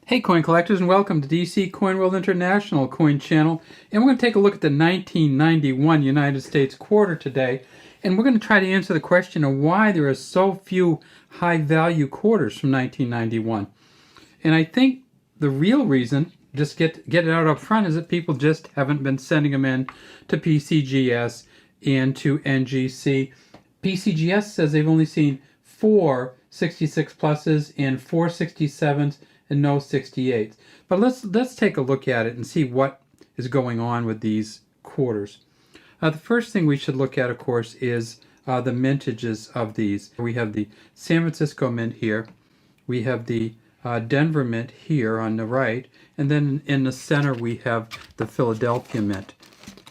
Hey coin collectors, and welcome to DC Coin World International Coin Channel. And we're going to take a look at the 1991 United States quarter today. And we're going to try to answer the question of why there are so few high value quarters from 1991. And I think the real reason, just get it out up front, is that people just haven't been sending them in to PCGS and to NGC. PCGS says they've only seen 4 66 pluses and 4 67s and no 68s. But let's take a look at it and see what is going on with these quarters. The first thing we should look at, of course, is the mintages of these. We have the San Francisco Mint here. We have the Denver Mint here on the right. And then in the center we have the Philadelphia Mint.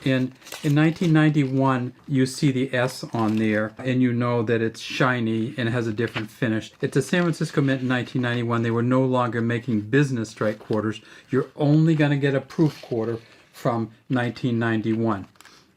In 1991, you see the S on there, and you know that it's shiny and has a different finish. It's a San Francisco Mint in 1991. They were no longer making business strike quarters. You're only going to get a proof quarter from 1991.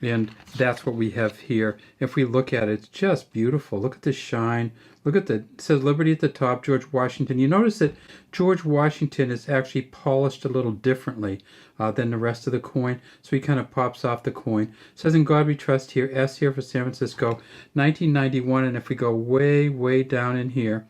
And that's what we have here. If we look at it, it's just beautiful. Look at the shine. Look at it says Liberty at the top, George Washington. You notice that George Washington is actually polished a little differently than the rest of the coin. So he kind of pops off the coin. It says In God We Trust here, S here for San Francisco, 1991. And if we go way, way down in here,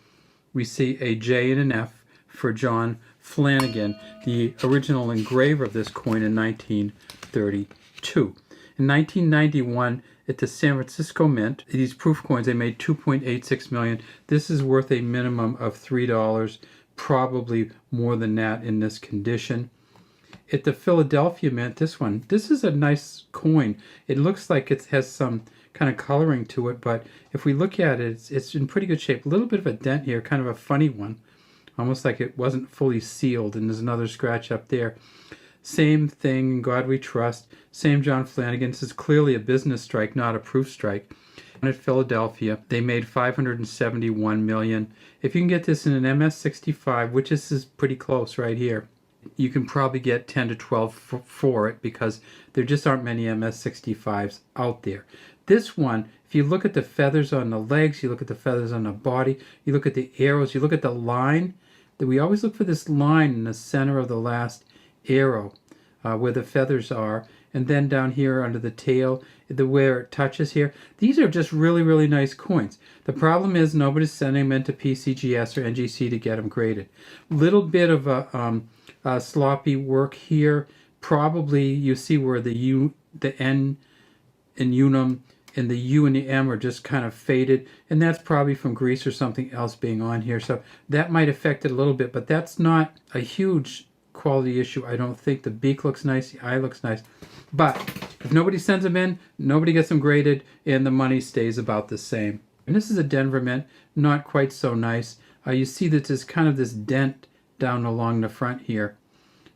we see a J and an F for John Flanagan, the original engraver of this coin in 1932. In 1991, at the San Francisco Mint, these proof coins, they made $2.86 million. This is worth a minimum of $3, probably more than that in this condition. At the Philadelphia Mint, this is a nice coin. It looks like it has some kind of coloring to it, but if we look at it, it's in pretty good shape. A little bit of a dent here, kind of a funny one, almost like it wasn't fully sealed, and there's another scratch up there. Same thing, In God We Trust. Same John Flanagan. This is clearly a business strike, not a proof strike. And at Philadelphia, they made $571 million. If you can get this in an MS65, which is pretty close right here, you can probably get 10 to 12 for it because there just aren't many MS65s out there. This one, if you look at the feathers on the legs, you look at the feathers on the body, you look at the arrows, you look at the line, that we always look for this line in the center of the last arrow where the feathers are, and then down here under the tail, where it touches here. These are just really, really nice coins. The problem is nobody's sending them into PCGS or NGC to get them graded. Little bit of a sloppy work here. Probably you see where the U, the N in unum and the U and the M are just kind of faded, and that's probably from grease or something else being on here. So that might affect it a little bit, but that's not a huge quality issue. I don't think. The beak looks nice, the eye looks nice, but if nobody sends them in, nobody gets them graded, and the money stays about the same. And this is a Denver Mint, not quite so nice. You see that there's kind of this dent down along the front here,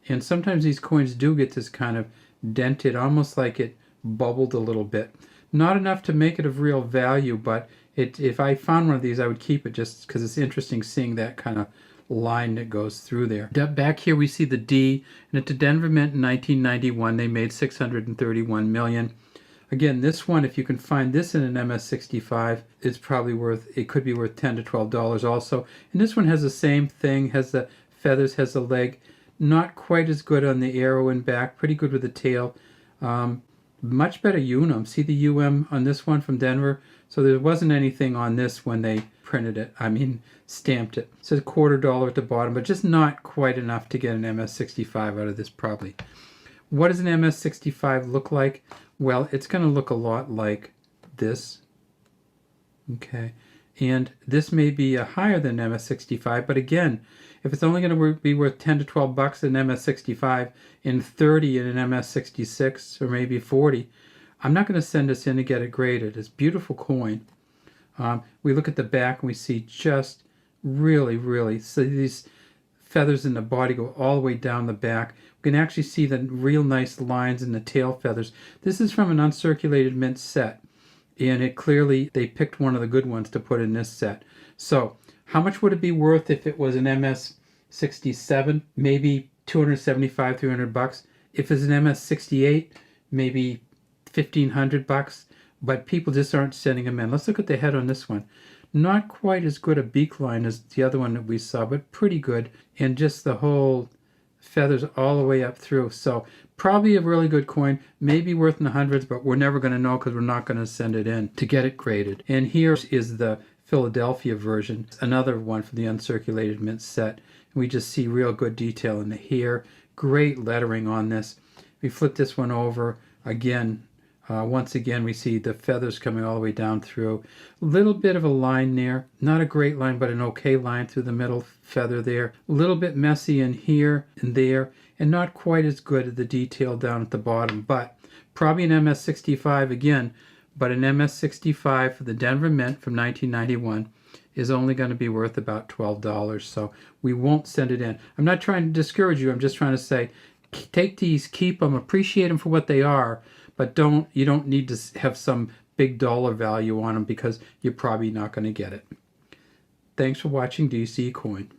and sometimes these coins do get this kind of dented, almost like it bubbled a little bit. Not enough to make it of real value, but if I found one of these, I would keep it just because it's interesting seeing that kind of line that goes through there. Back here we see the D, and at the Denver Mint in 1991 they made $631 million. Again, this one, if you can find this in an MS65, it's probably it could be worth $10 to $12 also. And this one has the same thing, has the feathers, has the leg. Not quite as good on the arrow and back, pretty good with the tail. Much better unum. See the UM on this one from Denver? So there wasn't anything on this when they printed it. Stamped it. It says $0.25 at the bottom, but just not quite enough to get an MS65 out of this probably. What does an MS65 look like? Well, it's going to look a lot like this. Okay. And this may be higher than MS65, but again, if it's only going to be worth 10 to 12 bucks in MS65 and 30 in an MS66 or maybe 40, I'm not going to send this in to get it graded. It's a beautiful coin. We look at the back and we see just really, really, so these feathers in the body go all the way down the back. We can actually see the real nice lines in the tail feathers. This is from an uncirculated mint set, and it clearly, they picked one of the good ones to put in this set. So how much would it be worth if it was an MS67? Maybe 275, 300 bucks. If it's an MS68, maybe 1,500 bucks. But people just aren't sending them in. Let's look at the head on this one. Not quite as good a beak line as the other one that we saw, but pretty good. And just the whole feathers all the way up through. So probably a really good coin, maybe worth in the hundreds, but we're never going to know because we're not going to send it in to get it graded. And here is the Philadelphia version, another one from the uncirculated mint set. We just see real good detail in the hair. Great lettering on this. We flip this one over again. Once again, we see the feathers coming all the way down through. A little bit of a line there. Not a great line, but an okay line through the middle feather there. A little bit messy in here and there, and not quite as good at the detail down at the bottom. But probably an MS65 again, but an MS65 for the Denver Mint from 1991 is only going to be worth about $12. So we won't send it in. I'm not trying to discourage you. I'm just trying to say, take these, keep them, appreciate them for what they are, but you don't need to have some big dollar value on them because you're probably not going to get it. Thanks for watching DC Coin.